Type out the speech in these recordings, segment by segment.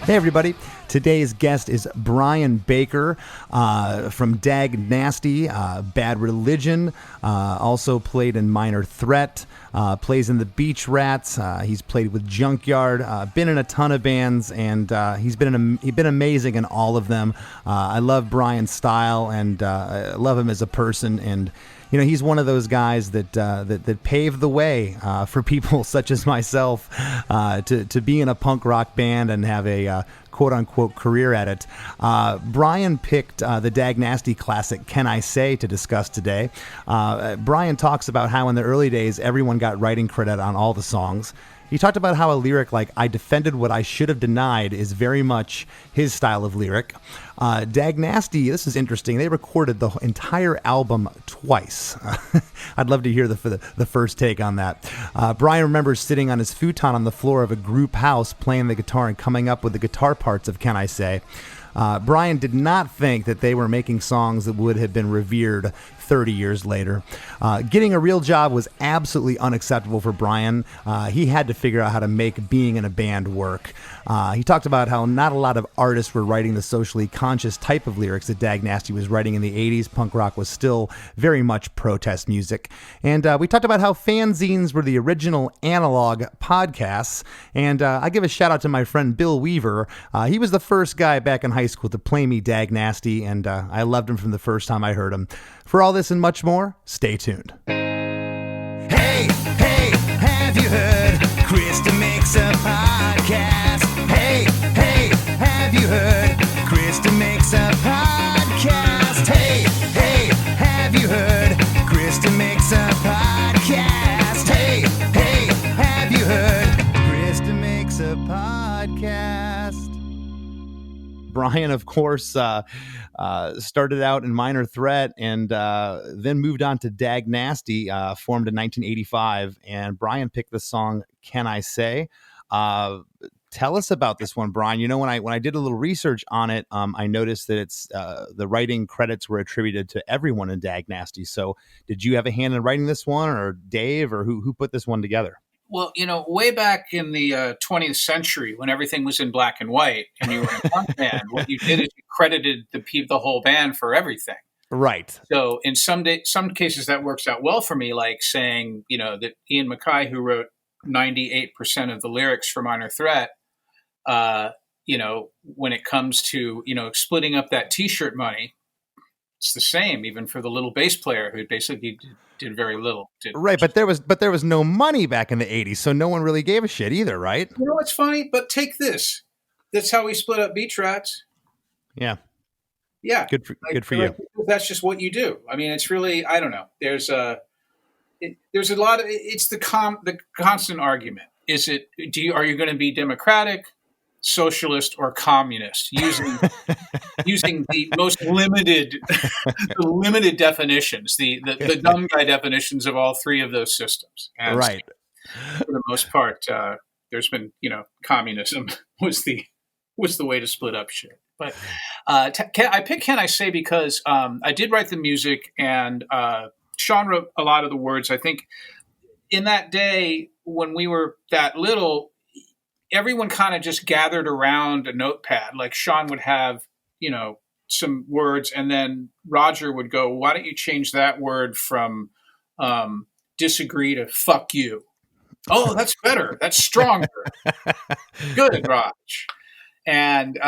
Hey, everybody. Today's guest is Brian Baker from Dag Nasty, Bad Religion, also played in Minor Threat, plays in the Beach Rats. He's played with Junkyard, been in a ton of bands, and he's been amazing in all of them. I love Brian's style, and I love him as a person, and you know, he's one of those guys that paved the way for people such as myself to be in a punk rock band and have a quote-unquote career at it. Brian picked the Dag Nasty classic, Can I Say, to discuss today. Brian talks about how in the early days, everyone got writing credit on all the songs. He talked about how a lyric like, I defended what I should have denied, is very much his style of lyric. Dag Nasty, this is interesting. They recorded the entire album twice. I'd love to hear the first take on that. Brian remembers sitting on his futon on the floor of a group house playing the guitar and coming up with the guitar parts of Can I Say. Brian did not think that they were making songs that would have been revered 30 years later. Getting a real job was absolutely unacceptable for Brian. He had to figure out how to make being in a band work. He talked about how not a lot of artists were writing the socially conscious type of lyrics that Dag Nasty was writing in the 80s. Punk rock was still very much protest music. And we talked about how fanzines were the original analog podcasts. And I give a shout out to my friend Bill Weaver. He was the first guy back in high school to play me Dag Nasty, and I loved him from the first time I heard him. For all this and much more, stay tuned. Hey, have you heard? Chris DeMakes a podcast. Hey, have you heard? Chris DeMakes a podcast. Hey, have you heard? Chris DeMakes a podcast. Hey, have you heard? Chris DeMakes a podcast. Brian, of course, started out in Minor Threat and then moved on to Dag Nasty, formed in 1985. And Brian picked the song Can I Say? Tell us about this one, Brian. You know, when I did a little research on it, I noticed that it's the writing credits were attributed to everyone in Dag Nasty. So did you have a hand in writing this one, or Dave, or who put this one together? Well, you know, way back in the 20th century, when everything was in black and white and you were in a punk band, what you did is you credited the whole band for everything. Right. So in some cases that works out well for me, like saying, you know, that Ian MacKaye, who wrote 98% of the lyrics for Minor Threat, you know, when it comes to, you know, splitting up that T-shirt money, it's the same even for the little bass player who basically did very little. Right, but there was no money back in the 80s, so no one really gave a shit either, right? You know what's funny? But take this. That's how we split up Beach Rats. Yeah. Yeah. Good for you. That's just what you do. I mean, it's really, I don't know. There's a lot of, it's the constant argument. Is it, are you going to be Democratic, socialist, or communist, using the most limited definitions, the dumb guy definitions of all three of those systems. And right. For the most part, there's been, you know, communism was the way to split up shit. But I picked Can I Say because I did write the music, and Sean wrote a lot of the words. I think in that day when we were that little, everyone kind of just gathered around a notepad. Like Sean would have, you know, some words, and then Roger would go, why don't you change that word from disagree to fuck you? Oh, that's better. That's stronger. Good, Raj. And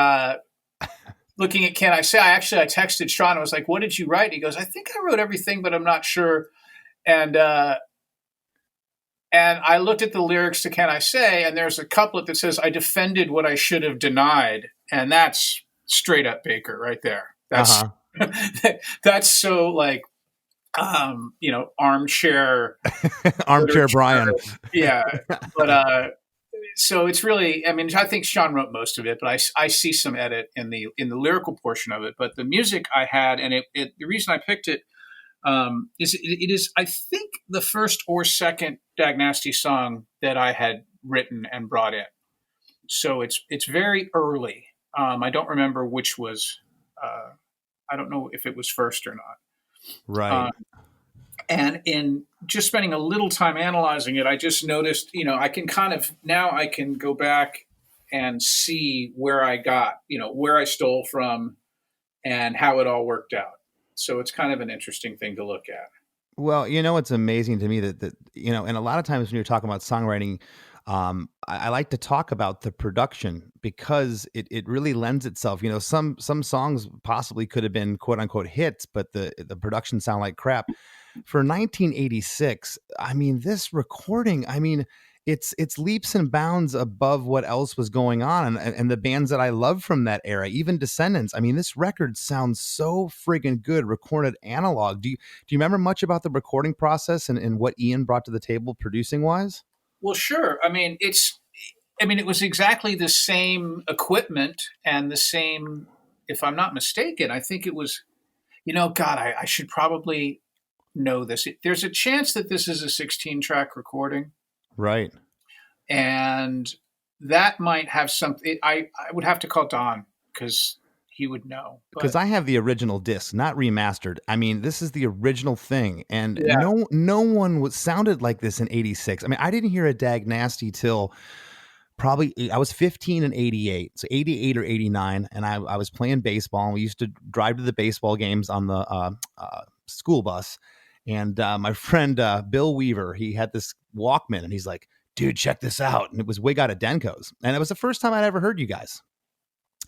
looking at Can I Say, I texted Sean. I was like, what did you write? He goes, I think I wrote everything, but I'm not sure. And I looked at the lyrics to Can I Say, and there's a couplet that says, I defended what I should have denied. And that's straight up Baker right there. That's that's so like, you know, armchair Brian. Yeah. But so it's really, I mean, I think Sean wrote most of it, but I see some edit in the lyrical portion of it. But the music I had, and the reason I picked it, it is, I think, the first or second Dag Nasty song that I had written and brought in. So it's very early. I don't remember which was, I don't know if it was first or not. Right. And in just spending a little time analyzing it, I just noticed, you know, I can go back and see where I got, where I stole from and how it all worked out. So it's kind of an interesting thing to look at. Well, it's amazing to me that and a lot of times when you're talking about songwriting, I like to talk about the production because it really lends itself. Some songs possibly could have been quote unquote hits, but the production sound like crap. For 1986, I mean, this recording, I mean, it's leaps and bounds above what else was going on, and the bands that I love from that era, even Descendants. I mean, this record sounds so friggin' good, recorded analog. Do you remember much about the recording process and what Ian brought to the table producing wise? Well, sure. It was exactly the same equipment and the same, if I'm not mistaken, I think it was, God, I should probably know this. There's a chance that this is a 16 track recording. Right. And that might have something. I would have to call Don because he would know. Because I have the original disc, not remastered. I mean, this is the original thing, and Yeah. no one sounded like this in '86. I mean, I didn't hear a Dag Nasty till probably I was 15 in '88, so '88 or '89, and I was playing baseball. And we used to drive to the baseball games on the school bus, and my friend Bill Weaver, he had this Walkman, and he's like, "Dude, check this out!" And it was Wig Out of Denko's, and it was the first time I'd ever heard you guys.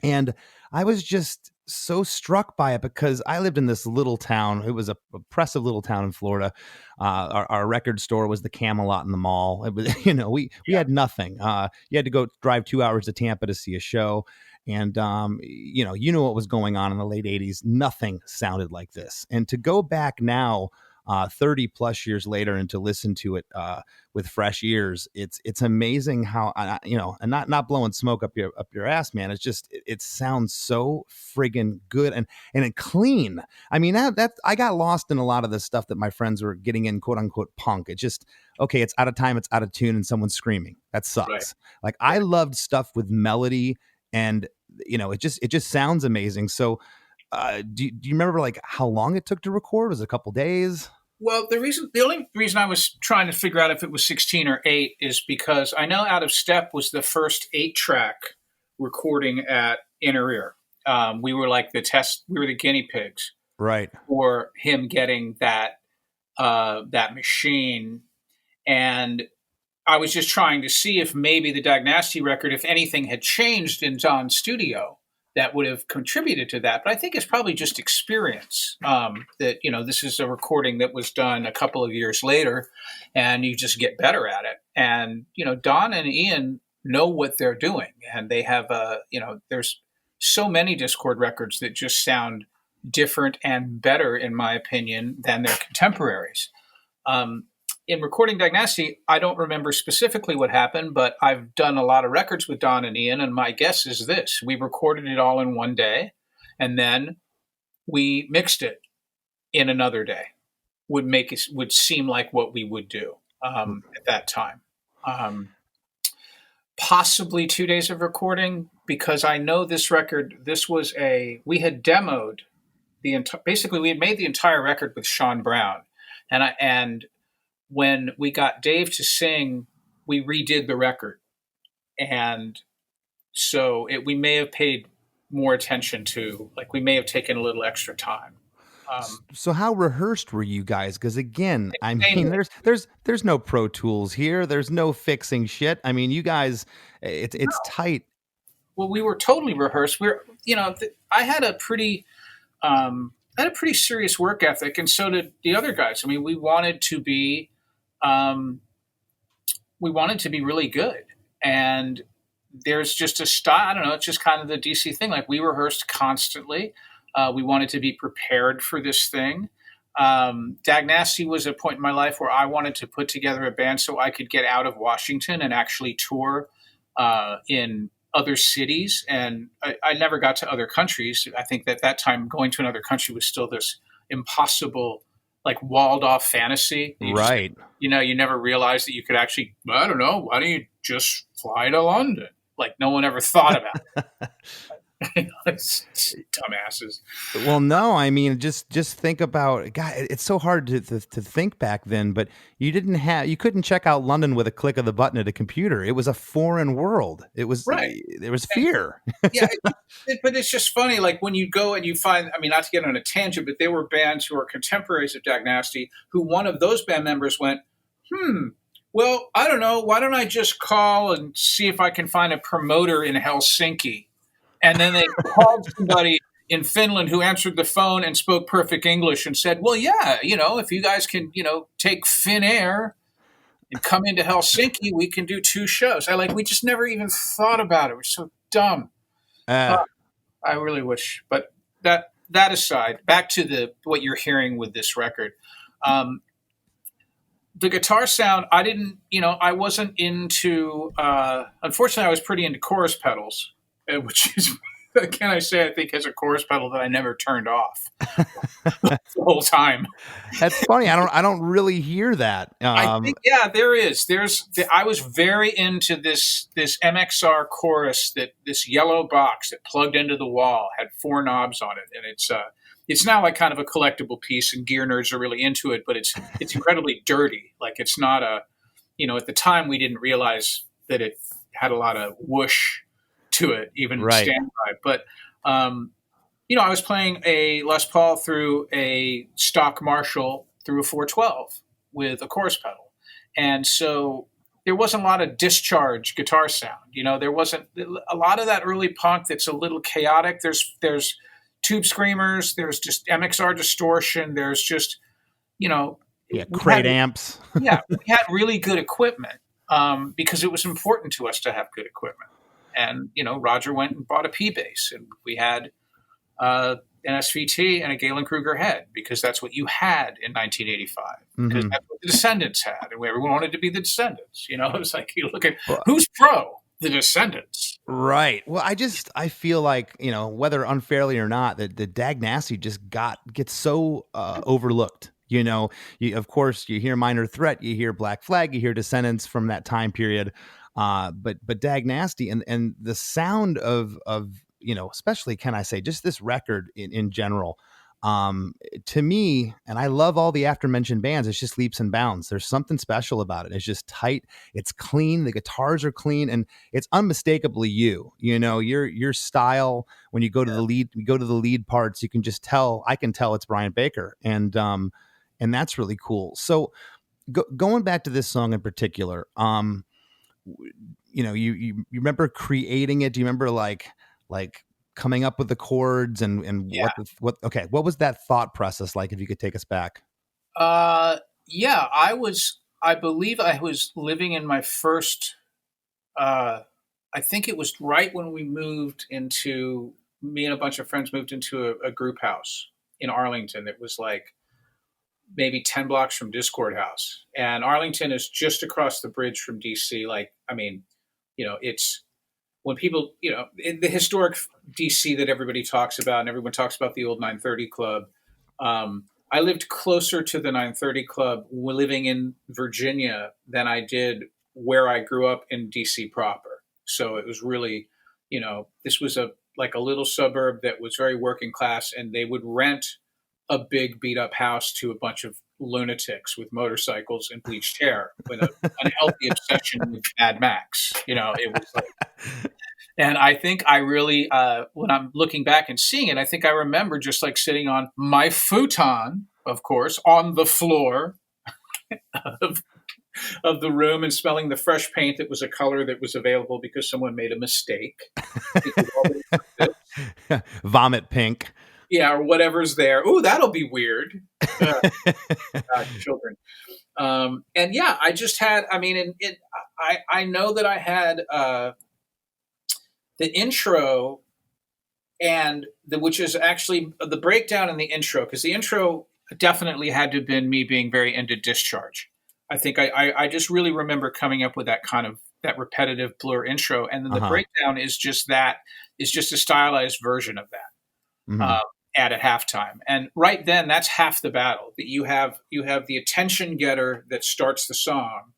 And I was just so struck by it because I lived in this little town. It was a oppressive little town in Florida. Our record store was the Camelot in the mall. It was, we had nothing. You had to go drive 2 hours to Tampa to see a show. And, you know what was going on in the late 80s. Nothing sounded like this. And to go back now, 30 plus years later, and to listen to it with fresh ears, it's amazing how and not blowing smoke up your ass, man. It's just it sounds so friggin' good and clean. I mean, that I got lost in a lot of the stuff that my friends were getting in, quote unquote punk. It just, okay, it's out of time, it's out of tune, and someone's screaming. That sucks. Right. Like, I loved stuff with melody, and it just sounds amazing. So do you remember like how long it took to record? Was it a couple days? Well, the only reason I was trying to figure out if it was 16 or 8 is because I know Out of Step was the first 8-track recording at Inner Ear. We were like we were the guinea pigs, right, for him getting that machine. And I was just trying to see if maybe the Dag Nasty record, if anything had changed in Don's studio, that would have contributed to that. But I think it's probably just experience, that, this is a recording that was done a couple of years later and you just get better at it. And, Don and Ian know what they're doing, and they have, there's so many Discord records that just sound different and better, in my opinion, than their contemporaries. In recording Dag Nasty, I don't remember specifically what happened, but I've done a lot of records with Don and Ian, and my guess is this. We recorded it all in one day, and then we mixed it in another day. Would seem like what we would do at that time. Possibly 2 days of recording, because I know this record, we had demoed basically we had made the entire record with Sean Brown, and when we got Dave to sing, we redid the record. And so we may have paid more attention to, like, we may have taken a little extra time. So how rehearsed were you guys? Because again, I mean, there's no Pro Tools here. There's no fixing shit. I mean, you guys, it's tight. Well, we were totally rehearsed. I had a pretty serious work ethic, and so did the other guys. I mean, we wanted to be really good. And there's just a style, I don't know, it's just kind of the DC thing. Like, we rehearsed constantly. We wanted to be prepared for this thing. Dag Nasty was a point in my life where I wanted to put together a band so I could get out of Washington and actually tour in other cities. And I never got to other countries. I think that time going to another country was still this impossible, like, walled off fantasy. Right. You never realized that you could actually, I don't know, why don't you just fly to London? Like, no one ever thought about it. It's dumbasses. Well, no, I mean, just think about, God. It's so hard to think back then, but you couldn't check out London with a click of the button at a computer. It was a foreign world. Right. There was fear. Yeah, but it's just funny. Like when you go and you find, I mean, not to get on a tangent, but there were bands who are contemporaries of Dag Nasty who one of those band members went, well, I don't know. Why don't I just call and see if I can find a promoter in Helsinki? And then they called somebody in Finland who answered the phone and spoke perfect English and said, well, yeah, if you guys can, take Finnair and come into Helsinki, we can do 2 shows. We just never even thought about it. We're so dumb. I really wish. But that aside, back to what you're hearing with this record. The guitar sound, I wasn't into, unfortunately, I was pretty into chorus pedals, which is, can I say, I think has a chorus pedal that I never turned off the whole time. That's funny. I don't really hear that. I think, there is. I was very into this Mxr Chorus, this yellow box that plugged into the wall, had 4 knobs on it, and it's now like kind of a collectible piece, and gear nerds are really into it, but it's incredibly dirty. Like it's not at the time we didn't realize that it had a lot of whoosh to it, even right. standby. But, I was playing a Les Paul through a stock Marshall through a 412 with a chorus pedal. And so there wasn't a lot of discharge guitar sound. There wasn't a lot of that early punk that's a little chaotic. There's tube screamers, there's just MXR distortion, there's just, crate amps. We had really good equipment because it was important to us to have good equipment. And, Roger went and bought a P-Bass, and we had an SVT and a Galen Kruger head because that's what you had in 1985. Because that's what the Descendants had, and everyone wanted to be the Descendants. It was like, you look at who's pro? The Descendants. Right. Well, I feel like, whether unfairly or not, that the Dag Nasty just gets so overlooked. Of course, you hear Minor Threat, you hear Black Flag, you hear Descendants from that time period. But Dag Nasty and the sound of especially, can I say, just this record in general, to me, and I love all the aforementioned bands, it's just leaps and bounds. There's something special about it. It's just tight. It's clean. The guitars are clean, and it's unmistakably your style. When you go to the lead parts, you can just tell. I can tell it's Brian Baker, and that's really cool. So going back to this song in particular, you remember creating it? Do you remember like coming up with the chords and what was that thought process like? If you could take us back. I believe I was living in my first, I think it was right when me and a bunch of friends moved into a group house in Arlington. It was like maybe 10 blocks from Discord House. And Arlington is just across the bridge from DC. It's when people, in the historic DC that everybody talks about, and everyone talks about the old 930 Club. I lived closer to the 930 Club living in Virginia than I did where I grew up in DC proper. So it was really, this was a little suburb that was very working class, and they would rent a big beat up house to a bunch of lunatics with motorcycles and bleached hair with an unhealthy obsession with Mad Max. It was like, and I think I really, when I'm looking back and seeing it, I think I remember just like sitting on my futon, of course, on the floor of the room and smelling the fresh paint that was a color that was available because someone made a mistake. Vomit pink. Yeah, or whatever's there. Ooh, that'll be weird. Children. I just had, I know that I had the intro which is actually the breakdown in the intro, because the intro definitely had to have been me being very into Discharge. I think I just really remember coming up with that kind of that repetitive Blur intro. And then the breakdown is just a stylized version of that. At halftime. And right then that's half the battle. That you have the attention getter that starts the song,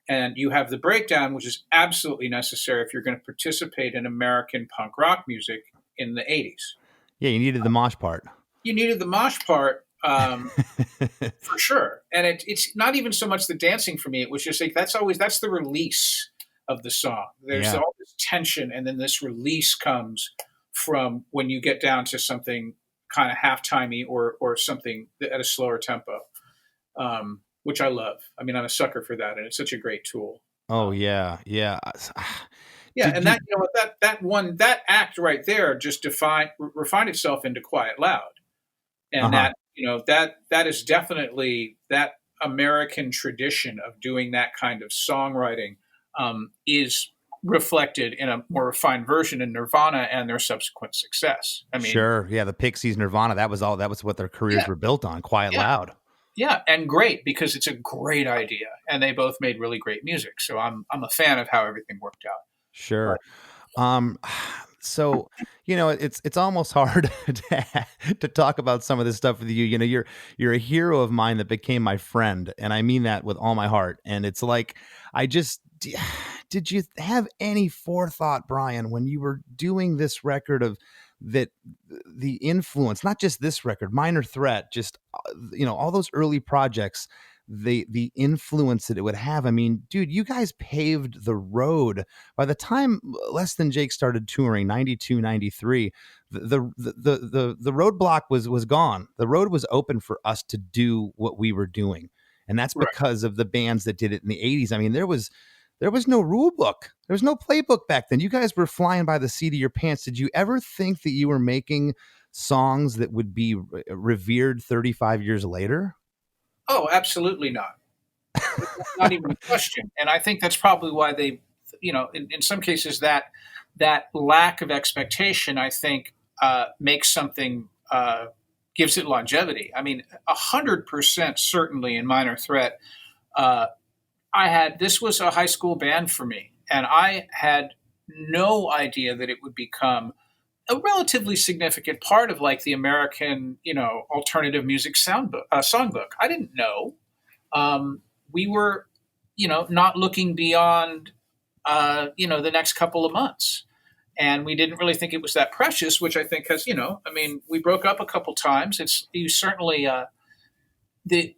and you have the breakdown, which is absolutely necessary if you're going to participate in American punk rock music in the 80s. Yeah, you needed the mosh part. You needed the mosh part for sure. And it's not even so much the dancing for me. It was just like that's the release of the song. There's Yeah. all this tension, and then this release comes from when you get down to something kind of half-timey or something at a slower tempo, which I love. I mean, I'm a sucker for that, and it's such a great tool. Oh yeah, yeah. Yeah, Did and you- that you know what that act right there just refined itself into Quiet Loud, and Uh-huh. that is definitely that American tradition of doing that kind of songwriting is reflected in a more refined version in Nirvana and their subsequent success. I mean, Sure. Yeah, the Pixies, Nirvana, that was what their careers yeah, were built on. Quiet yeah, Loud. yeah, and great because it's a great idea, and they both made really great music. So I'm a fan of how everything worked out. Sure. But Um, so it's almost hard to talk about some of this stuff with you. You know, you're a hero of mine that became my friend, and I mean that with all my heart. And it's like, I just did you have any forethought, Brian, when you were doing this record of that the influence, not just this record, Minor Threat, just all those early projects, the influence that it would have. I mean, dude, you guys paved the road. By the time Less Than Jake started touring, 92, 93, the roadblock was gone. The road was open for us to do what we were doing. And that's right. because of the bands that did it in the 80s. I mean, there was no rule book. There was no playbook back then. You guys were flying by the seat of your pants. Did you ever think that you were making songs that would be revered 35 years later? Oh, absolutely not. Not even a question. And I think that's probably why they, in some cases that lack of expectation, I think, makes something, gives it longevity. I mean, 100% certainly in Minor Threat, this was a high school band for me, and I had no idea that it would become a relatively significant part of like the American, alternative music songbook. I didn't know. We were, not looking beyond, the next couple of months. And we didn't really think it was that precious, which I think has, we broke up a couple times. You certainly, the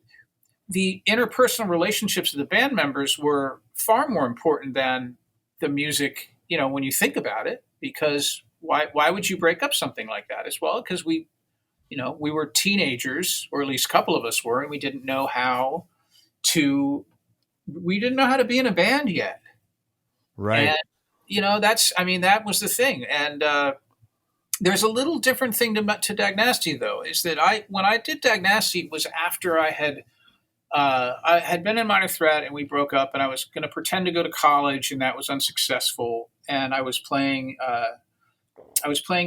interpersonal relationships of the band members were far more important than the music, when you think about it, because why would you break up something like that as well? Because we were teenagers, or at least a couple of us were, and we didn't know how to be in a band yet. Right. And, that was the thing. And there's a little different thing to Dag Nasty, though, is that when I did Dag Nasty, it was after I had been in Minor Threat and we broke up, and I was going to pretend to go to college, and that was unsuccessful. And I was playing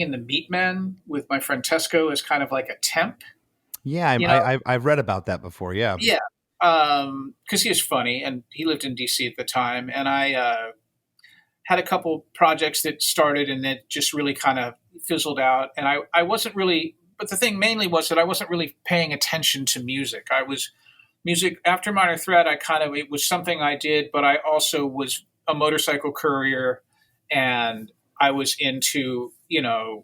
in the Meatmen with my friend Tesco as kind of like a temp. Yeah, I've read about that before. Yeah. Yeah. Because he was funny, and he lived in DC at the time, and I had a couple projects that started and that just really kind of fizzled out. And I wasn't really, but the thing mainly was that I wasn't really paying attention to music. Music after Minor Threat, it was something I did, but I also was a motorcycle courier, and I was into,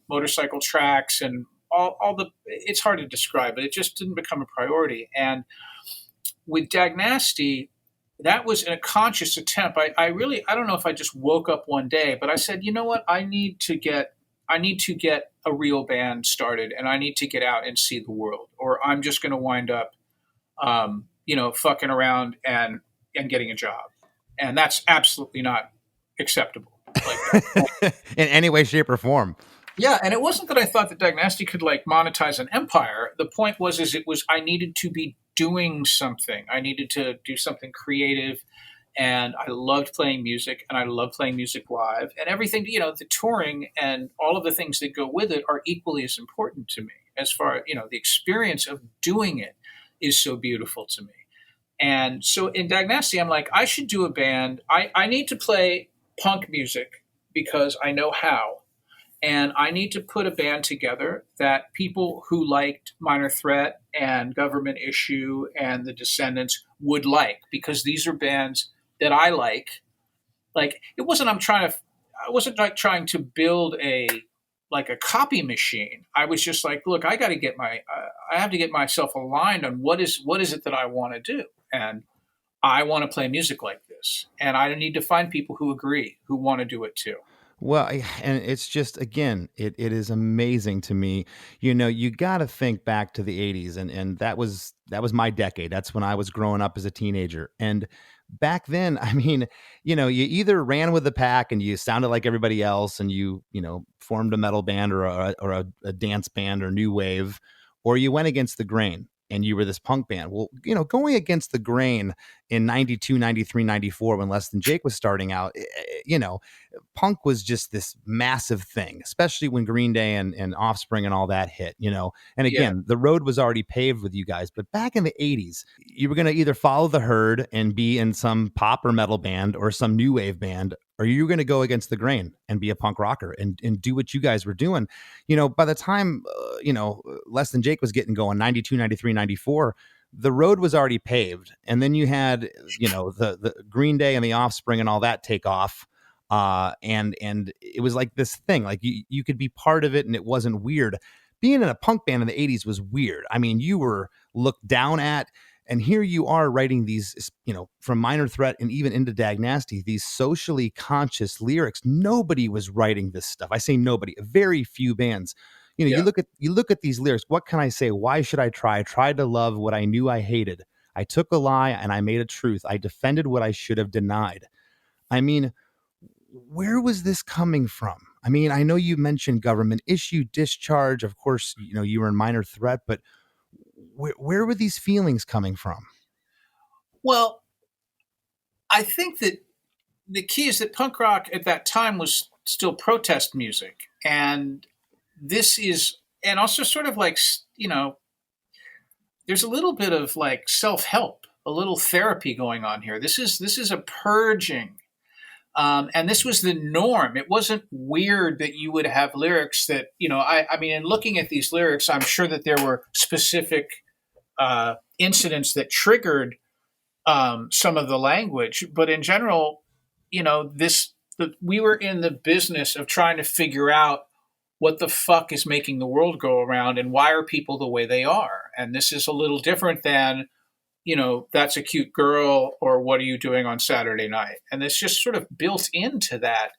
motorcycle tracks and all it's hard to describe, but it just didn't become a priority. And with Dag Nasty, that was a conscious attempt. I don't know if I just woke up one day, but I said, you know what? I need to get a real band started, and I need to get out and see the world, or I'm just going to wind up, fucking around and getting a job. And that's absolutely not acceptable. In any way, shape, or form. Yeah, and it wasn't that I thought that Dag Nasty could like monetize an empire. The point was I needed to be doing something. I needed to do something creative, and I loved playing music, and I loved playing music live, and everything. The touring and all of the things that go with it are equally as important to me. As far the experience of doing it is so beautiful to me. And so in Dag Nasty, I'm like, I should do a band. I need to play punk music because I know how. And I need to put a band together that people who liked Minor Threat and Government Issue and The Descendants would like, because these are bands that I like. Like, it wasn't I wasn't like trying to build a like a copy machine. I was just like, look, I got to get I have to get myself aligned on what is it that I want to do, and I want to play music like this, and I need to find people who agree, who want to do it too. Well, and it's just, again, it is amazing to me. You got to think back to the 80s, and that was my decade. That's when I was growing up as a teenager. And back then, I mean, you either ran with the pack and you sounded like everybody else and you formed a metal band or a dance band or new wave, or you went against the grain and you were this punk band. Well, going against the grain in 92, 93, 94, when Less Than Jake was starting out, punk was just this massive thing, especially when Green Day and Offspring and all that hit. And again, the road was already paved with you guys. But back in the 80s, you were going to either follow the herd and be in some pop or metal band or some new wave band, or you were going to go against the grain and be a punk rocker and do what you guys were doing. By the time, Less Than Jake was getting going, 92, 93, 94, the road was already paved. And then you had, the Green Day and the Offspring and all that take off. And it was like this thing, like you could be part of it and it wasn't weird. Being in a punk band in the 80s was weird. I mean, you were looked down at, and here you are writing these, from Minor Threat and even into Dag Nasty, these socially conscious lyrics. Nobody was writing this stuff. I say nobody, very few bands. You look at these lyrics. What can I say? Why should I try? I tried to love what I knew I hated. I took a lie and I made a truth. I defended what I should have denied. I mean, where was this coming from? I mean, I know you mentioned government issue, discharge. Of course, you were in Minor Threat, but where were these feelings coming from? Well, I think that the key is that punk rock at that time was still protest music. And and also sort of like, there's a little bit of like self-help, a little therapy going on here. This is a purging. And this was the norm. It wasn't weird that you would have lyrics that, I mean, in looking at these lyrics, I'm sure that there were specific incidents that triggered some of the language. But in general, we were in the business of trying to figure out what the fuck is making the world go around and why are people the way they are. And this is a little different than, that's a cute girl, or what are you doing on Saturday night? And it's just sort of built into that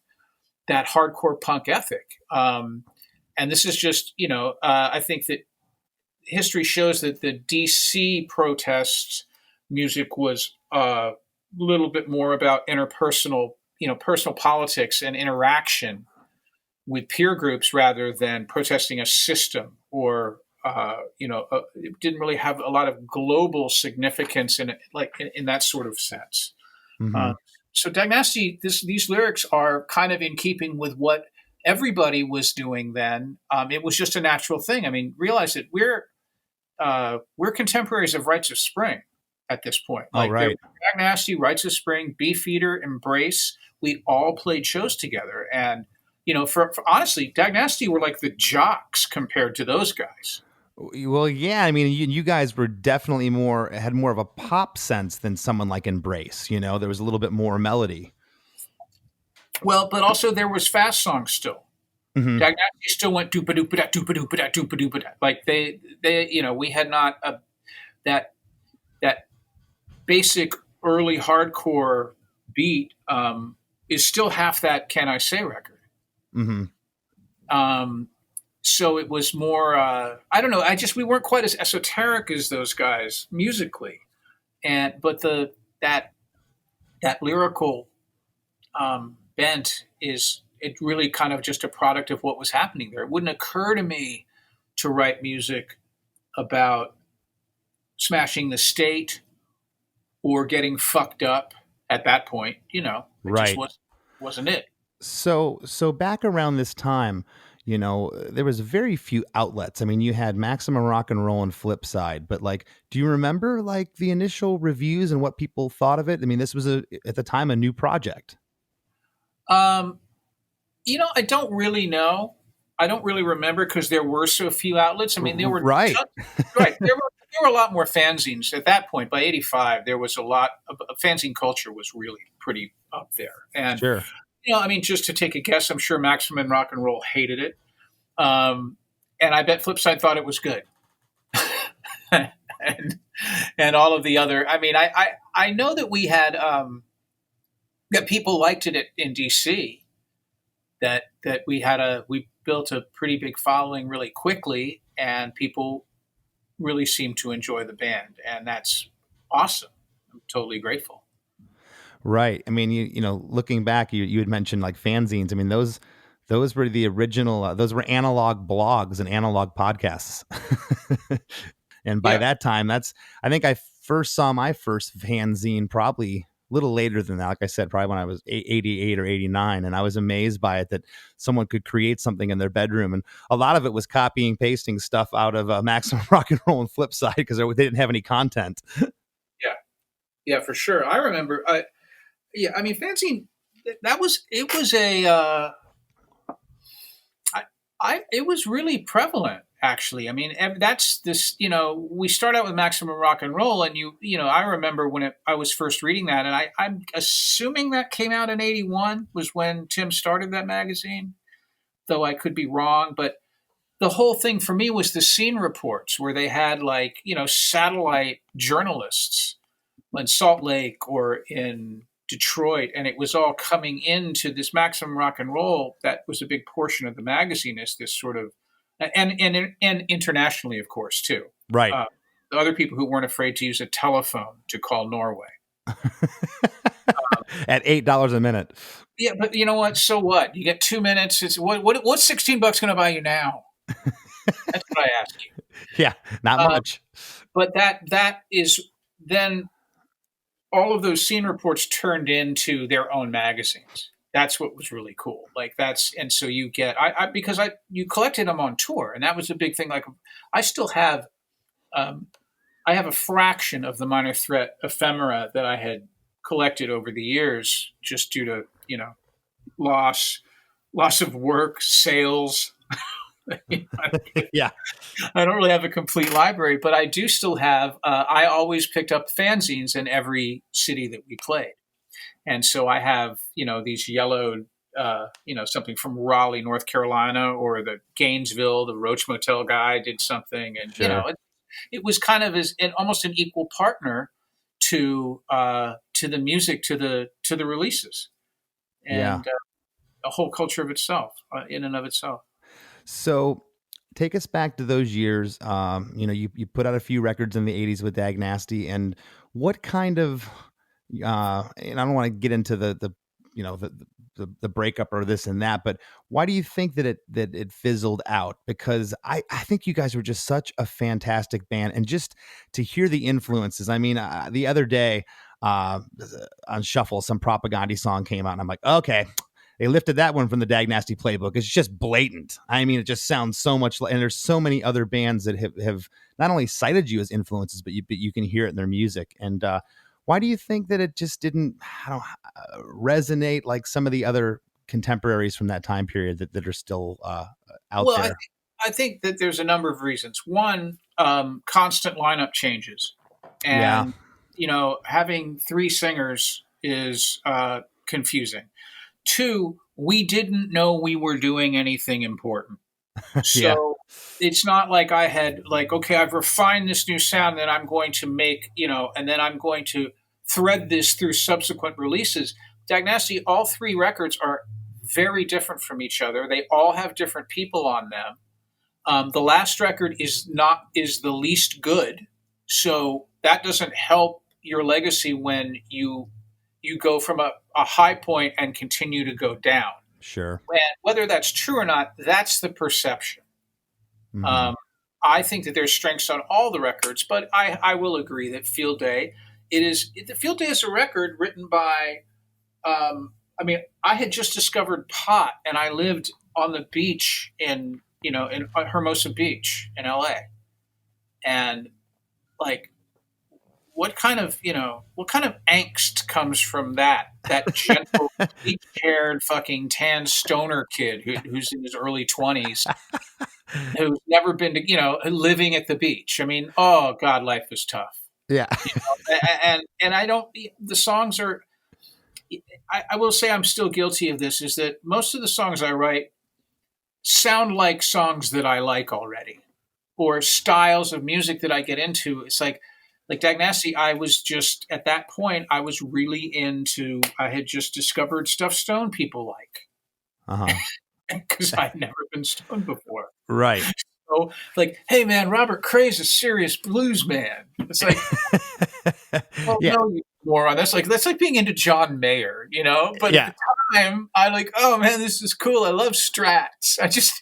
hardcore punk ethic. And this is just, I think that history shows that the DC protests music was a little bit more about interpersonal, personal politics and interaction with peer groups rather than protesting a system or it didn't really have a lot of global significance in it, like in that sort of sense. Mm-hmm. So Dag Nasty, these lyrics are kind of in keeping with what everybody was doing then. It was just a natural thing. I mean, realize that we're contemporaries of Rites of Spring at this point. Like, right. Dag Nasty, Rites of Spring, Beefeater, Embrace. We all played shows together, and for honestly, Dag Nasty were like the jocks compared to those guys. Well, yeah, I mean, you guys were definitely had more of a pop sense than someone like Embrace. There was a little bit more melody. Well, but also there was fast songs still. Mm-hmm. Dag Nasty still went doopa doopa da doopa doopa da doopa doopa da. Like they we had not that basic early hardcore beat is still half that Can I Say record. Mm-hmm. So it was more, I don't know. We weren't quite as esoteric as those guys musically. But that lyrical, bent it really kind of just a product of what was happening there. It wouldn't occur to me to write music about smashing the state or getting fucked up at that point, it right. just wasn't it. So back around this time, there was very few outlets. I mean, you had Maximum Rock and Roll and Flipside, but like, do you remember like the initial reviews and what people thought of it? I mean, this was at the time a new project. I don't really know. I don't really remember because there were so few outlets. I mean, there were right. Right. There were a lot more fanzines at that point. By '85, there was a lot of fanzine culture was really pretty up there. And sure. just to take a guess, I'm sure Maximum Rock and Roll hated it. And I bet Flipside thought it was good. and and all of the other, I mean, I know that we had that people liked it in DC, that we built a pretty big following really quickly, and people really seemed to enjoy the band, and that's awesome. I'm totally grateful. Right. I mean, you know, looking back, you had mentioned like fanzines. I mean, those were the original. Those were analog blogs and analog podcasts. And by Yeah. that time, I think I first saw my first fanzine probably a little later than that. Like I said, probably when I was 88 or 89. And I was amazed by it that someone could create something in their bedroom. And a lot of it was copying, pasting stuff out of Maximum Rock and Roll and Flipside because they didn't have any content. Yeah. Yeah, for sure. I remember. Yeah, I mean, fanzine. It was a. It was really prevalent, actually. I mean, that's this. You know, we start out with Maximum Rock and Roll, and you know, I remember when I was first reading that, and I'm assuming that came out in '81 was when Tim started that magazine, though I could be wrong. But the whole thing for me was the scene reports where they had, like, you know, satellite journalists in Salt Lake or in Detroit, and it was all coming into this Maximum Rock and Roll. That was a big portion of the magazine, is this sort of, and internationally, of course, too. Right. The other people who weren't afraid to use a telephone to call Norway At $8 a minute. Yeah, but you know what? So what? You get 2 minutes. It's what's $16 going to buy you now? That's what I ask you. Yeah, not much. But that is then all of those scene reports turned into their own magazines. That's what was really cool. Like and so you get because you collected them on tour, and that was a big thing. Like I still have, I have a fraction of the Minor Threat ephemera that I had collected over the years, just due to, you know, loss of work, sales. Yeah. I don't really have a complete library, but I do still have, I always picked up fanzines in every city that we played. And so I have, you know, these yellowed, you know, something from Raleigh, North Carolina, or the Gainesville, the Roach Motel guy did something. And, Sure. you know, it was kind of almost an equal partner to the music, to the releases, and a whole culture of itself, in and of itself. So take us back to those years. You know, you put out a few records in the 80s with Dag Nasty, and what kind of, and I don't want to get into the you know, the breakup or this and that, but why do you think that it fizzled out? Because I think you guys were just such a fantastic band, and just to hear the influences. I mean, the other day on Shuffle, some Propaganda song came out, and I'm like, okay, they lifted that one from the Dag Nasty playbook. It's just blatant. I mean, it just sounds so much like, and there's so many other bands that have not only cited you as influences, but you can hear it in their music. And why do you think that it just didn't resonate like some of the other contemporaries from that time period that are still out there? I think that there's a number of reasons. One, constant lineup changes, and you know, having 3 singers is confusing. 2, we didn't know we were doing anything important. So it's not like I had, like, okay, I've refined this new sound that I'm going to make, you know, and then I'm going to thread this through subsequent releases. Dag Nasty, all 3 records are very different from each other. They all have different people on them. The last record is the least good. So that doesn't help your legacy when you go from a high point and continue to go down. Sure. And whether that's true or not, that's the perception. Mm-hmm. I think that there's strengths on all the records, but I will agree that Field Day, Field Day is a record written by, I mean, I had just discovered pot, and I lived on the beach in Hermosa Beach in LA. And like, what kind of angst comes from that gentle, bleach-haired, fucking tan stoner kid who's in his early 20s, who's never been to, you know, living at the beach? I mean, oh God, life is tough. Yeah. You know? And I don't, the songs are, I will say I'm still guilty of this, is that most of the songs I write, sound like songs that I like already, or styles of music that I get into. It's like Dag Nasty, I was just at that point, I was really into. I had just discovered stuff Stone people like Uh-huh. because I'd never been stoned before. Right. So, like, hey man, Robert Cray's a serious blues man. It's like, well, Yeah. no, you moron. That's like being into John Mayer, you know. But Yeah. at the time, I like, oh man, this is cool. I love Strats. I just,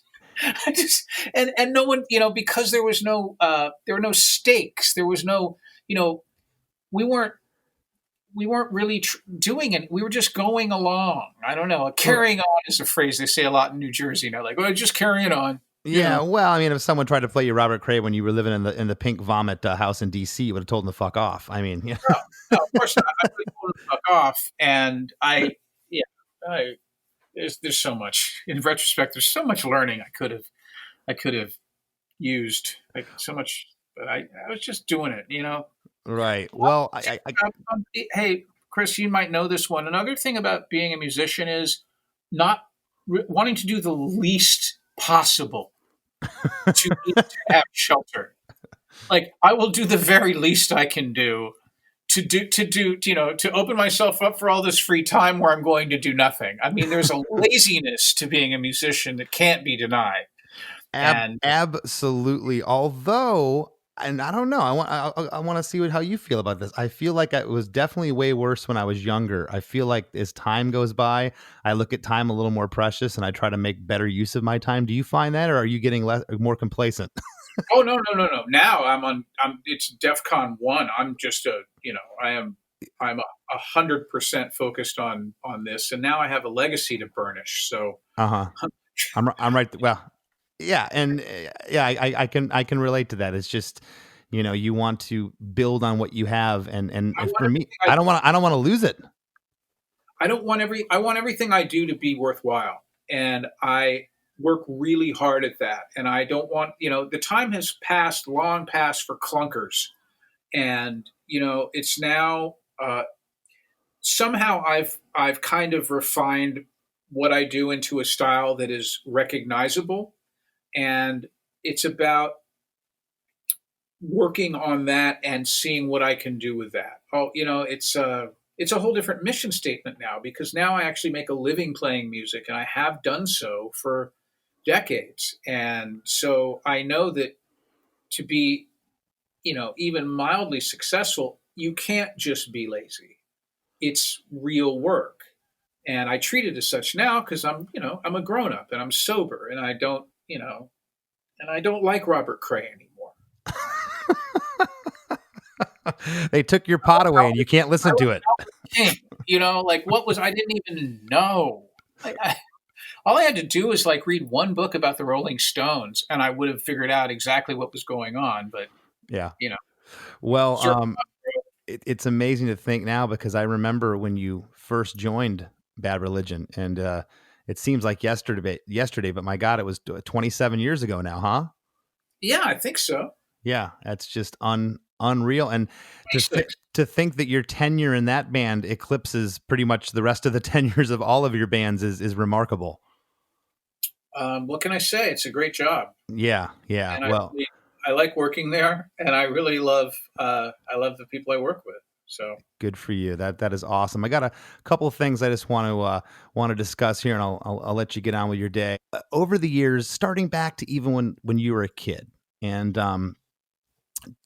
and no one, you know, because there were no stakes. There was no, you know, we weren't really doing it. We were just going along. I don't know. Carrying on is a phrase they say a lot in New Jersey. You know, like, well, just carrying on. Yeah, know? well, I mean, if someone tried to play you Robert Cray when you were living in the pink vomit house in D.C., you would have told them to fuck off. I mean, yeah. No, of course not. I would have told him to fuck off. And there's so much in retrospect. There's so much learning I could have used, like so much, but I was just doing it, you know. Right. Well, Hey, Chris, you might know this one. Another thing about being a musician is not wanting to do the least possible to have shelter. Like I will do the very least I can do to open myself up for all this free time where I'm going to do nothing. I mean, there's a laziness to being a musician that can't be denied. Absolutely. Although, and I don't know, I want to see how you feel about this. I feel like it was definitely way worse when I was younger. I feel like as time goes by, I look at time a little more precious, and I try to make better use of my time. Do you find that, or are you getting more complacent? Oh no. Now it's DEFCON 1. I'm just I'm 100% focused on this, and now I have a legacy to burnish. So I'm right. Well, yeah, and yeah, I can relate to that. It's just, you want to build on what you have, and for me, I don't want to lose it. I want everything I do to be worthwhile, and I work really hard at that. And I don't want, the time has long past for clunkers, and it's now somehow I've kind of refined what I do into a style that is recognizable, and it's about working on that and seeing what I can do with that. It's a whole different mission statement now, because now I actually make a living playing music, and I have done so for decades. And so I know that to be, even mildly successful, you can't just be lazy. It's real work. And I treat it as such now because I'm a grown up and I'm sober, and I don't, and I don't like Robert Cray anymore. They took your pot away and you can't listen to it. I didn't even know. All I had to do was read one book about the Rolling Stones, and I would have figured out exactly what was going on. But yeah, well, it's amazing to think now, because I remember when you first joined Bad Religion, and it seems like yesterday, but my God, it was 27 years ago now, huh? Yeah, I think so. Yeah, that's just unreal. And to think that your tenure in that band eclipses pretty much the rest of the tenures of all of your bands is remarkable. What can I say? It's a great job. Yeah. And well, I like working there, and I really love the people I work with. So good for you. That is awesome. I got a couple of things I just want to discuss here, and I'll let you get on with your day. Over the years, starting back to even when you were a kid, and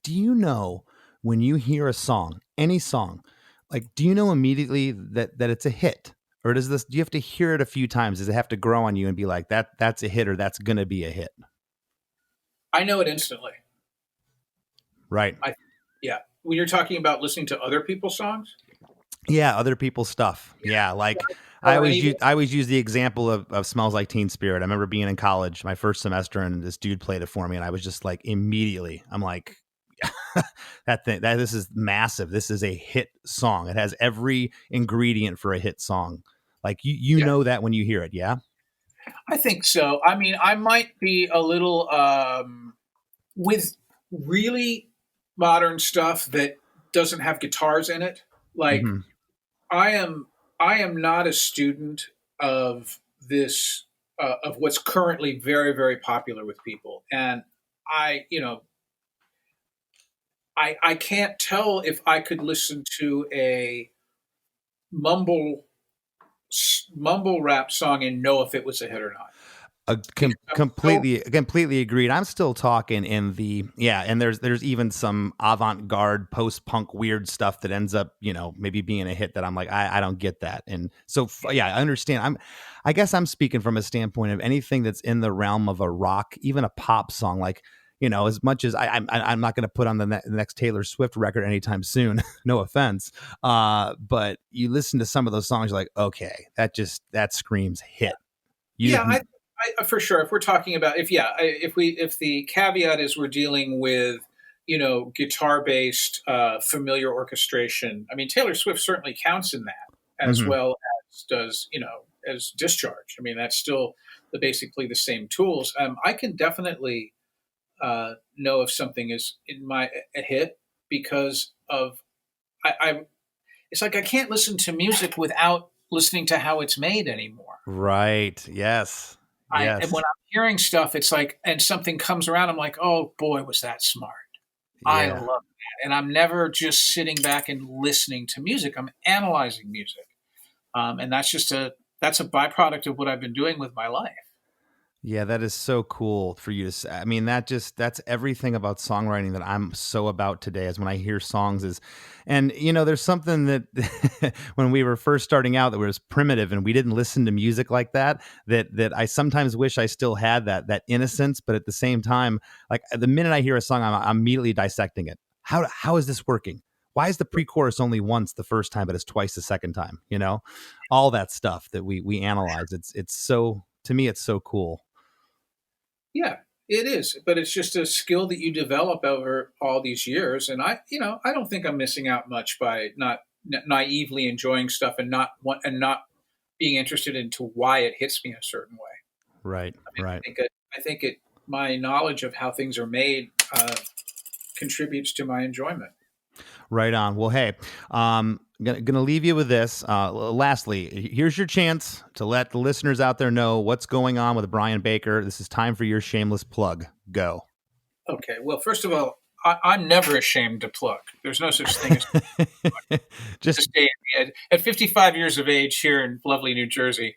do you know when you hear a song, any song, do you know immediately that it's a hit? Or do you have to hear it a few times? Does it have to grow on you and be like, that's a hit, or that's going to be a hit? I know it instantly. Right. Yeah. When you're talking about listening to other people's songs? Yeah, other people's stuff. Yeah, I always use the example of Smells Like Teen Spirit. I remember being in college, my first semester, and this dude played it for me, and I was just immediately, I'm like, this is massive. This is a hit song. It has every ingredient for a hit song. You know that when you hear it, yeah? I think so. I mean, I might be a little with really modern stuff that doesn't have guitars in it. I am not a student of this of what's currently very, very popular with people. And I, you know, I can't tell if I could listen to a mumble mumble rap song and know if it was a hit or not. Because I'm so Completely agreed. I'm still talking in the and there's even some avant-garde post-punk weird stuff that ends up, maybe being a hit that I'm like, I don't get that. And so I understand. I guess I'm speaking from a standpoint of anything that's in the realm of a rock, even a pop song, like, as much as I'm not going to put on the next Taylor Swift record anytime soon. No offense. But you listen to some of those songs, you're like, okay, that screams hit. yeah, for sure. If we're talking about if the caveat is we're dealing with guitar based familiar orchestration. I mean, Taylor Swift certainly counts in that as Mhm. well as does as Discharge. I mean, that's still basically the same tools. I can definitely know if something is in my a hit because of I. It's like I can't listen to music without listening to how it's made anymore. Right. Yes. And Yes. when I'm hearing stuff, it's like, and something comes around, I'm like, oh boy, was that smart. I love Yeah. that. And I'm never just sitting back and listening to music. I'm analyzing music. And that's a byproduct of what I've been doing with my life. Yeah, that is so cool for you to say. I mean, that's everything about songwriting that I'm so about today is when I hear songs and there's something that when we were first starting out that was primitive and we didn't listen to music like that I sometimes wish I still had that innocence, but at the same time, like the minute I hear a song, I'm immediately dissecting it. How is this working? Why is the pre-chorus only once the first time, but it's twice the second time? All that stuff that we analyze. It's so, to me, it's so cool. Yeah, it is. But it's just a skill that you develop over all these years. And I don't think I'm missing out much by not naively enjoying stuff and not being interested into why it hits me a certain way. Right, right. I think my knowledge of how things are made contributes to my enjoyment. Right on. Well, hey, gonna leave you with this. Lastly, here's your chance to let the listeners out there know what's going on with Brian Baker. This is time for your shameless plug. Go. Okay. Well, first of all, I'm never ashamed to plug. There's no such thing as Just this day. At 55 years of age here in lovely New Jersey,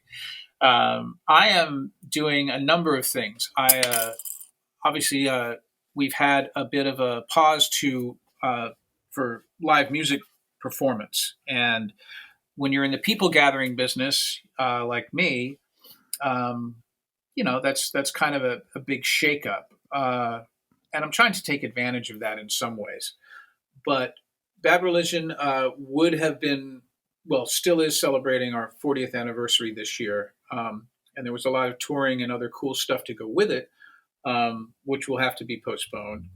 I am doing a number of things. Obviously, we've had a bit of a pause for live music performance, and when you're in the people gathering business, like me, um, that's kind of a big shakeup, and I'm trying to take advantage of that in some ways. But Bad Religion would have been, well, still is celebrating our 40th anniversary this year, and there was a lot of touring and other cool stuff to go with it, which will have to be postponed.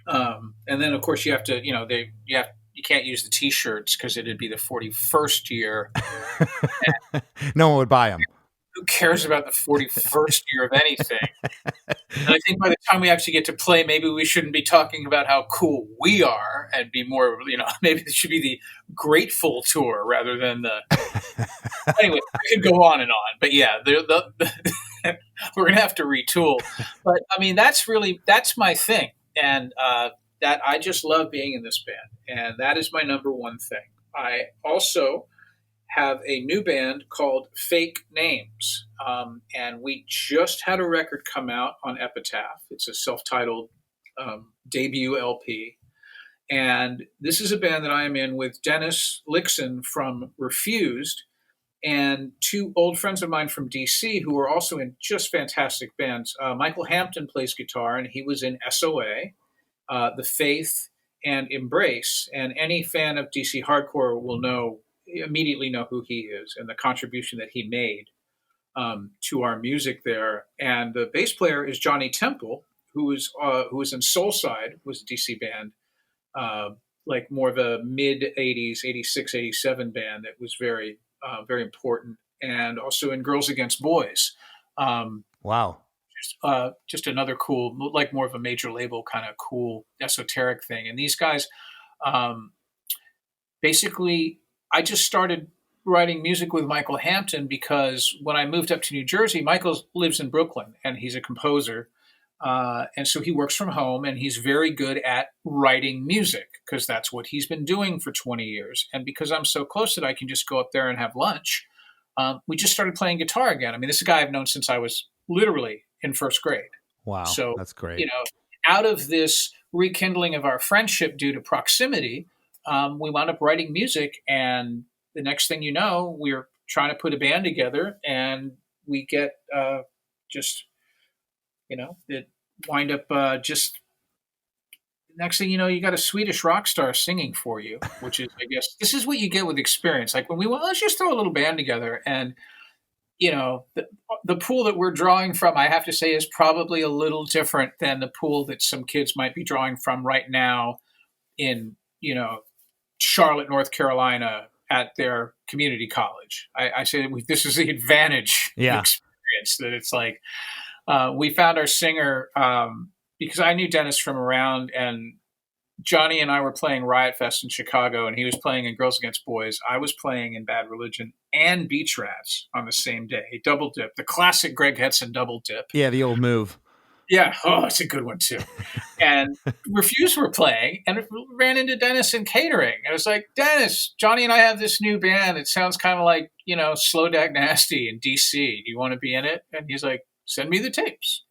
And then, of course, you have to, you can't use the T-shirts because it'd be the 41st year. no one would buy them. Who cares about the 41st year of anything? And I think by the time we actually get to play, maybe we shouldn't be talking about how cool we are and be more, maybe it should be the Grateful Tour rather than the. Anyway, I could go on and on, but yeah, we're gonna have to retool. But I mean, that's my thing, and that I just love being in this band, and that is my number one thing. I also have a new band called Fake Names, and we just had a record come out on Epitaph. It's a self-titled debut LP, and this is a band that I am in with Dennis Lixon from Refused and two old friends of mine from DC who are also in just fantastic bands. Michael Hampton plays guitar, and he was in SOA, The Faith, and Embrace. And any fan of DC hardcore will immediately know who he is and the contribution that he made to our music there. And the bass player is Johnny Temple, who was in Soulside, was a DC band, like more of a mid 80s, 86, 87 band that was very, very important. And also in Girls Against Boys. Wow. Just another cool, like more of a major label kind of cool esoteric thing. And these guys, basically, I just started writing music with Michael Hampton because when I moved up to New Jersey, Michael lives in Brooklyn and he's a composer. And so he works from home and he's very good at writing music because that's what he's been doing for 20 years. And because I'm so close that I can just go up there and have lunch, we just started playing guitar again. I mean, this is a guy I've known since I was literally in first grade. Wow. So that's great. You know, out of this rekindling of our friendship due to proximity, we wound up writing music. And the next thing you know, we're trying to put a band together and we get it wind up just next thing you know, you got a Swedish rock star singing for you, which is, I guess, this is what you get with experience. Like when we went, let's just throw a little band together. And, you know, the pool that we're drawing from, I have to say, is probably a little different than the pool that some kids might be drawing from right now in, you know, Charlotte, North Carolina at their community college. I say this is the advantage of experience, that it's like, we found our singer because I knew Dennis from around, and Johnny and I were playing Riot Fest in Chicago, and he was playing in Girls Against Boys. I was playing in Bad Religion and Beach Rats on the same day. Double dip, the classic Greg Hetson double dip. Yeah, the old move. Yeah, it's a good one too. And Refuse were playing, and it ran into Dennis in catering. I was like, Dennis, Johnny and I have this new band. It sounds kind of like, you know, Slow Dag Nasty in DC. Do you want to be in it? And he's like, send me the tapes.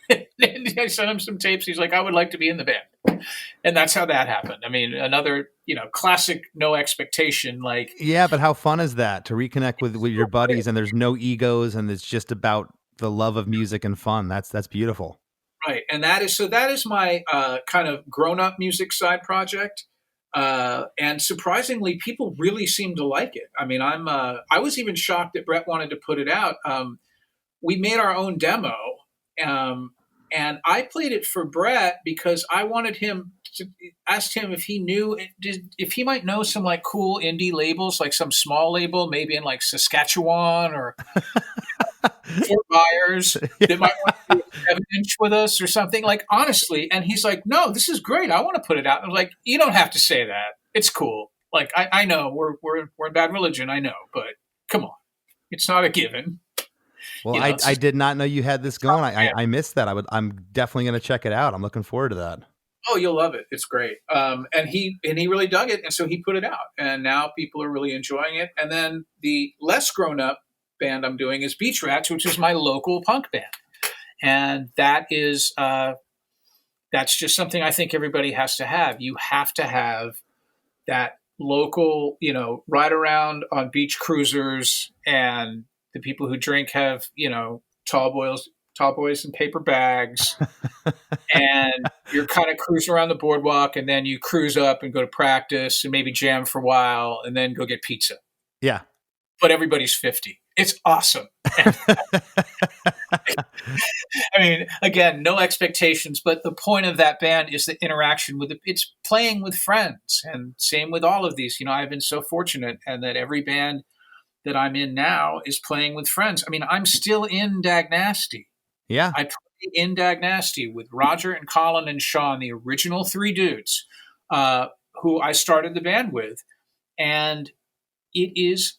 And I sent him some tapes. He's like, I would like to be in the band. And that's how that happened. I mean, another, you know, classic no expectation. Like, yeah, but how fun is that to reconnect with your buddies and there's no egos and it's just about the love of music and fun. That's beautiful. Right. And that is my kind of grown-up music side project. And surprisingly, people really seem to like it. I mean, I was even shocked that Brett wanted to put it out. We made our own demo. And I played it for Brett because I wanted him to ask him if he knew, if he might know some like cool indie labels, like some small label, maybe in like Saskatchewan or Fort Myers that might want to do a 7-inch with us or something, like, honestly. And he's like, no, this is great. I want to put it out. And I was like, you don't have to say that. It's cool. Like, I know we're in Bad Religion. I know, but come on, it's not a given. Well, you know, I did not know you had this going. I missed that. I'm definitely going to check it out. I'm looking forward to that. Oh, you'll love it. It's great. And he really dug it. And so he put it out, and now people are really enjoying it. And then the less grown up band I'm doing is Beach Rats, which is my local punk band. And that is, that's just something I think everybody has to have. You have to have that local, you know, ride around on beach cruisers, and the people who drink have, you know, tall boys in paper bags, and you're kind of cruising around the boardwalk, and then you cruise up and go to practice and maybe jam for a while and then go get pizza. Yeah. But everybody's 50. It's awesome. I mean, again, no expectations, but the point of that band is the interaction with it's playing with friends, and same with all of these. You know, I've been so fortunate, and that every band that I'm in now is playing with friends. I mean, I'm still in Dag Nasty. Yeah. I play in Dag Nasty with Roger and Colin and Sean, the original 3 dudes who I started the band with. And it's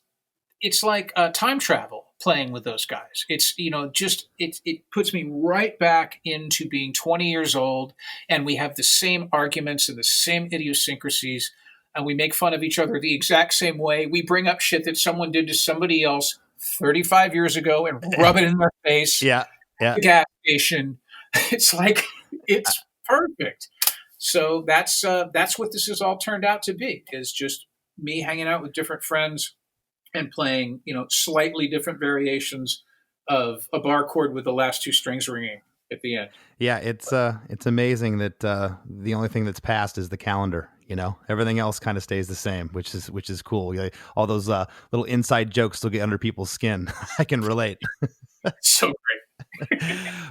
like time travel playing with those guys. It's, you know, just, it puts me right back into being 20 years old, and we have the same arguments and the same idiosyncrasies, and we make fun of each other the exact same way. We bring up shit that someone did to somebody else 35 years ago and rub it in their face. Yeah. At the gas station. It's like, it's perfect. So that's what this has all turned out to be, is just me hanging out with different friends and playing, you know, slightly different variations of a bar chord with the last 2 strings ringing at the end. Yeah, it's amazing that the only thing that's passed is the calendar. You know, everything else kind of stays the same, which is cool. All those little inside jokes still get under people's skin. I can relate. So great.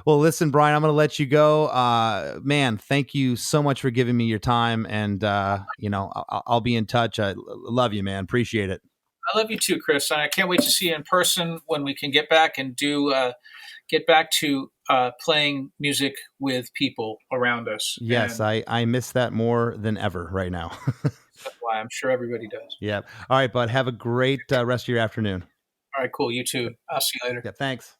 Well, listen, Brian, I'm going to let you go. Man, thank you so much for giving me your time, and you know, I'll be in touch. I love you, man. Appreciate it. I love you too, Chris. I can't wait to see you in person when we can get back and do get back to playing music with people around us. Yes, And I miss that more than ever right now. that's why I'm sure everybody does. Yeah. All right, bud. Have a great rest of your afternoon. All right, cool. You too. I'll see you later. Yeah, thanks.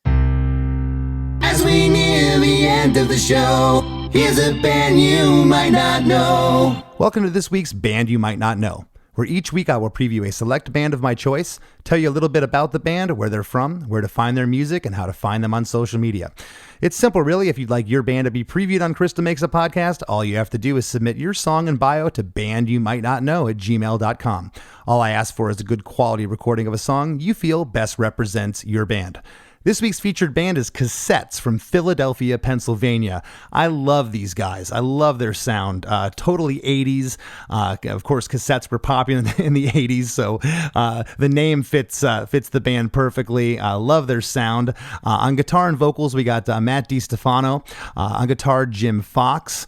As we near the end of the show, here's a band you might not know. Welcome to this week's Band You Might Not Know, where each week I will preview a select band of my choice, tell you a little bit about the band, where they're from, where to find their music, and how to find them on social media. It's simple, really. If you'd like your band to be previewed on Krista Makes a Podcast, all you have to do is submit your song and bio to bandyoumightnotknow@gmail.com. All I ask for is a good quality recording of a song you feel best represents your band. This week's featured band is Cassettes from Philadelphia, Pennsylvania. I love these guys. I love their sound. Totally 80s. Of course, Cassettes were popular in the 80s, so the name fits the band perfectly. I love their sound. On guitar and vocals, we got Matt DiStefano. On guitar, Jim Fox.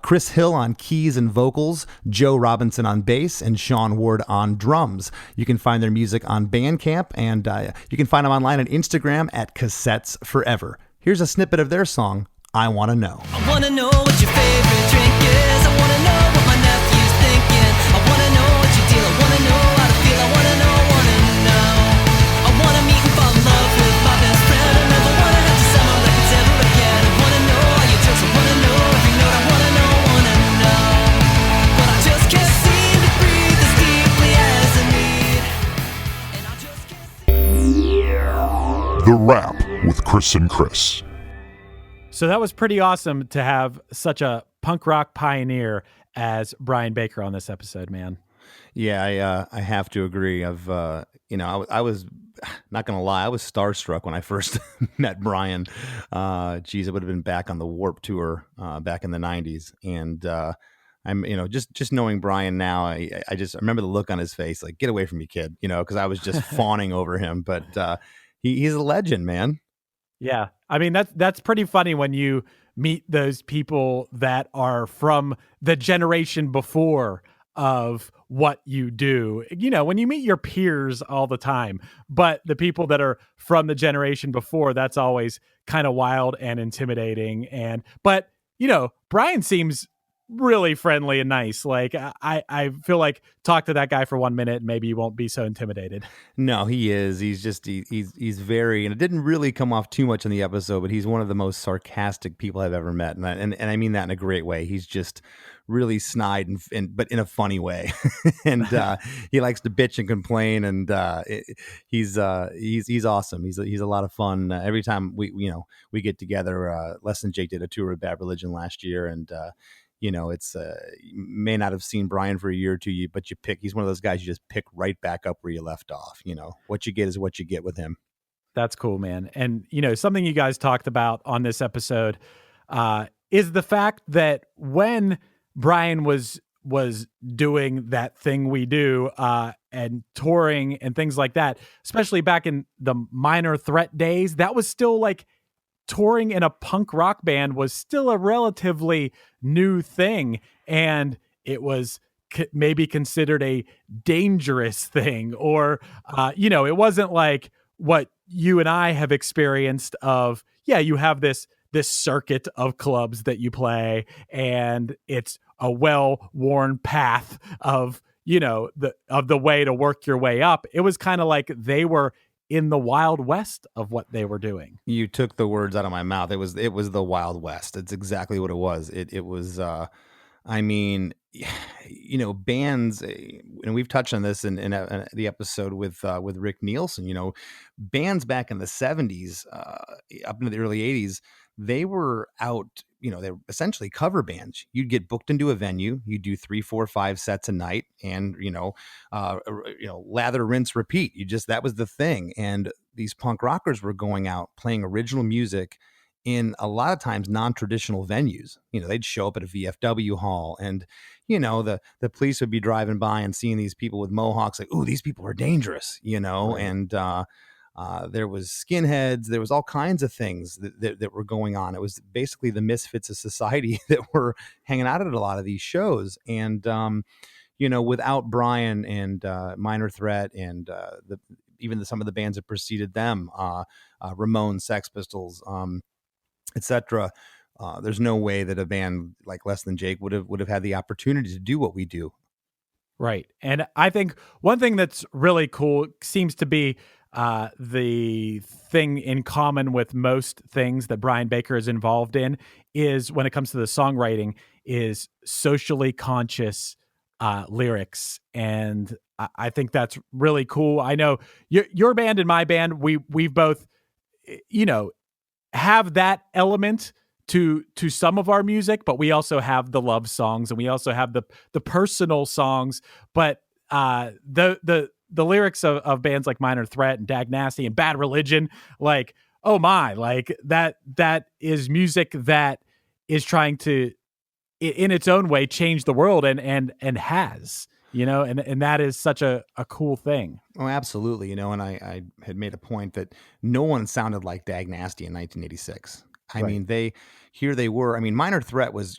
Chris Hill on keys and vocals. Joe Robinson on bass. And Sean Ward on drums. You can find their music on Bandcamp, and you can find them online on Instagram at Cassettes Forever. Here's a snippet of their song, I Wanna Know. I wanna know what your favorite drink is. I wanna know what my nephew's thinking. I wanna know what you deal. I wanna know how to feel. I wanna know. I wanna meet and fall in love with my best friend. I never wanna have to sell my records ever again. I wanna know all your jokes. I wanna know every note. I wanna know. But I just can't seem to breathe as deeply as I need. And I just can't The Wrap with Chris and Chris. So that was pretty awesome to have such a punk rock pioneer as Brian Baker on this episode, man. Yeah, I have to agree. I was not gonna lie, I was starstruck when I first met Brian. Geez, it would have been back on the Warped Tour back in the '90s, and I'm just knowing Brian now, I remember the look on his face, like, get away from me, kid, because I was just fawning over him. But he's a legend, man. Yeah. I mean, that's pretty funny when you meet those people that are from the generation before of what you do. When you meet your peers all the time, but the people that are from the generation before, that's always kind of wild and intimidating. But Brian seems really friendly and nice. Like, I feel like talk to that guy for 1 minute and maybe you won't be so intimidated. No, he is. He's just he's very, and it didn't really come off too much in the episode, but he's one of the most sarcastic people I've ever met, and I mean that in a great way. He's just really snide but in a funny way, and he likes to bitch and complain, and he's awesome. He's a lot of fun. Every time we get together. Less Than Jake did a tour with Bad Religion last year, and it's you may not have seen Brian for a year or two, but he's one of those guys you just pick right back up where you left off. What you get is what you get with him. That's cool, man. And something you guys talked about on this episode is the fact that when Brian was doing that thing we do and touring and things like that, especially back in the Minor Threat days, that was still like touring in a punk rock band was still a relatively new thing, and it was maybe considered a dangerous thing, or it wasn't like what you and I have experienced of, you have this circuit of clubs that you play, and it's a well-worn path of the way to work your way up. It was kind of like they were in the Wild West of what they were doing. You took the words out of my mouth. It was the Wild West. It's exactly what it was. It was, bands, and we've touched on this in the episode with Rick Nielsen, bands back in the 70s, up into the early 80s, they were out, they were essentially cover bands. You'd get booked into a venue, you do 3, 4, 5 sets a night, and lather, rinse, repeat. That was the thing. And these punk rockers were going out playing original music in a lot of times non-traditional venues. They'd show up at a VFW hall, and the police would be driving by and seeing these people with mohawks, like, ooh, these people are dangerous, right. And there was skinheads, there was all kinds of things that were going on. It was basically the misfits of society that were hanging out at a lot of these shows. And without Brian and Minor Threat and even some of the bands that preceded them, Ramones, Sex Pistols, etc. There's no way that a band like Less Than Jake would have had the opportunity to do what we do. Right. And I think one thing that's really cool seems to be the thing in common with most things that Brian Baker is involved in is, when it comes to the songwriting, is socially conscious lyrics. And I think that's really cool. I know your band and my band, we've both, have that element to some of our music, but we also have the love songs and we also have the personal songs. But the lyrics of bands like Minor Threat and Dag Nasty and Bad Religion, like, oh my, like that is music that is trying to, in its own way, change the world and has, and that is such a cool thing. Oh, absolutely. And I had made a point that no one sounded like Dag Nasty in 1986. I mean, they were. I mean, Minor Threat was,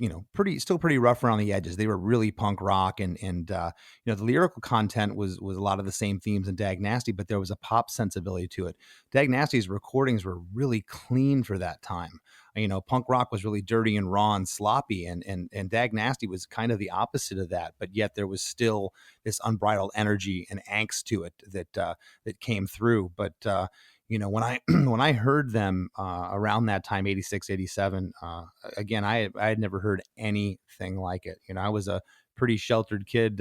still pretty rough around the edges. They were really punk rock, and the lyrical content was a lot of the same themes in Dag Nasty, but there was a pop sensibility to it. Dag Nasty's recordings were really clean for that time. Punk rock was really dirty and raw and sloppy, and Dag Nasty was kind of the opposite of that. But yet there was still this unbridled energy and angst to it that came through. But when I heard them around that time, 86, 87, again, I had never heard anything like it. I was a pretty sheltered kid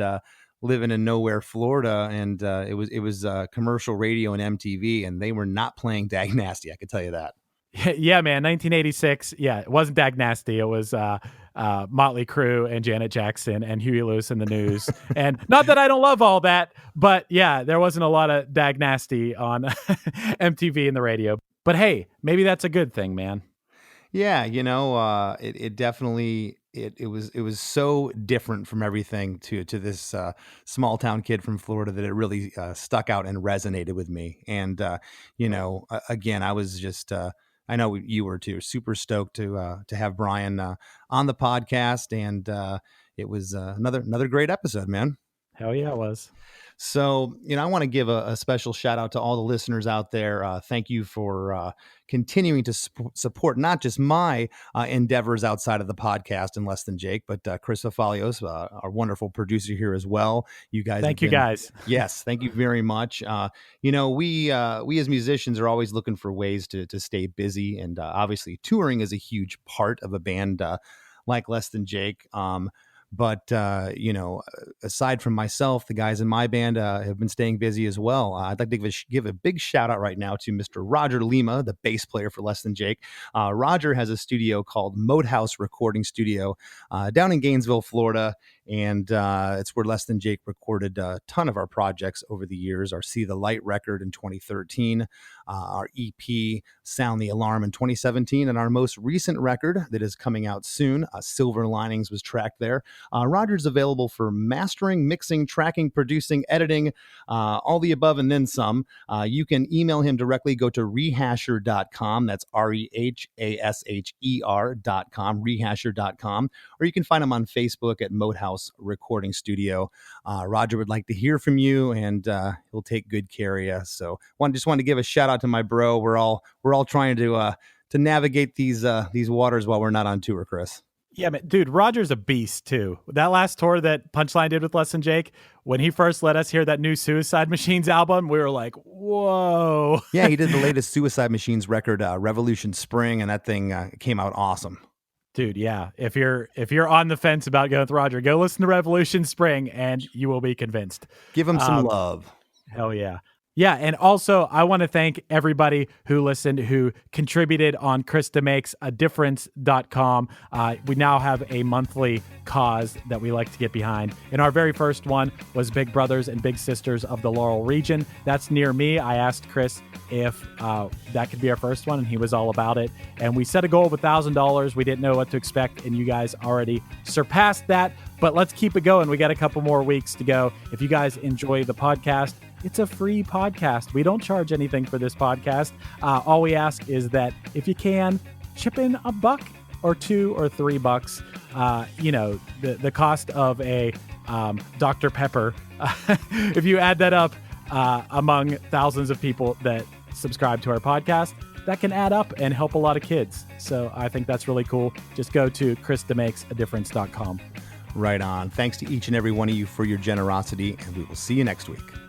living in nowhere, Florida, and it was commercial radio and MTV, and they were not playing Dag Nasty. I could tell you that. Yeah, man, 1986. Yeah, it wasn't Dag Nasty. It was Motley Crue and Janet Jackson and Huey Lewis and the News. And not that I don't love all that, but yeah, there wasn't a lot of Dag Nasty on MTV and the radio. But hey, maybe that's a good thing, man. Yeah, it definitely it was so different from everything to this small town kid from Florida that it really stuck out and resonated with me. And again, I was just. I know you were too. Super stoked to have Brian on the podcast, and it was another great episode, man. Hell yeah, it was. So, I want to give a special shout out to all the listeners out there. Thank you for continuing to support not just my endeavors outside of the podcast and Less Than Jake, but Chris Afalios, our wonderful producer here as well. You guys, thank you guys. Yes, thank you very much. We as musicians are always looking for ways to stay busy, and obviously touring is a huge part of a band like Less Than Jake. But, aside from myself, the guys in my band have been staying busy as well. I'd like to give a big shout out right now to Mr. Roger Lima, the bass player for Less Than Jake. Roger has a studio called Modehouse Recording Studio down in Gainesville, Florida. And it's where Less Than Jake recorded a ton of our projects over the years. Our See the Light record in 2013, our EP Sound the Alarm in 2017, and our most recent record that is coming out soon, Silver Linings, was tracked there. Roger's available for mastering, mixing, tracking, producing, editing, all the above and then some. You can email him directly. Go to rehasher.com. That's REHASHER.com, rehasher.com. Or you can find him on Facebook at Modehouse Recording Studio. Roger would like to hear from you, and he'll take good care of you. So just wanted to give a shout out to my bro. We're all trying to navigate these waters while we're not on tour, Chris. Yeah, man, dude, Roger's a beast too. That last tour that Punchline did with Less Than Jake, when he first let us hear that new Suicide Machines album, we were like, whoa. Yeah, he did the latest Suicide Machines record, Revolution Spring, and that thing came out awesome. Dude, yeah. If you're on the fence about going with Roger, go listen to Revolution Spring and you will be convinced. Give him some love. Hell yeah. Yeah, and also I want to thank everybody who listened, who contributed on ChrisDeMakes.com. We now have a monthly cause that we like to get behind. And our very first one was Big Brothers and Big Sisters of the Laurel region. That's near me. I asked Chris if that could be our first one, and he was all about it. And we set a goal of $1,000. We didn't know what to expect, and you guys already surpassed that. But let's keep it going. We got a couple more weeks to go. If you guys enjoy the podcast, it's a free podcast. We don't charge anything for this podcast. All we ask is that if you can, chip in $1 or $2 or $3. The cost of a Dr. Pepper. If you add that up, among thousands of people that subscribe to our podcast, that can add up and help a lot of kids. So I think that's really cool. Just go to chrisdemakesAdifference.com. Right on. Thanks to each and every one of you for your generosity, and we will see you next week.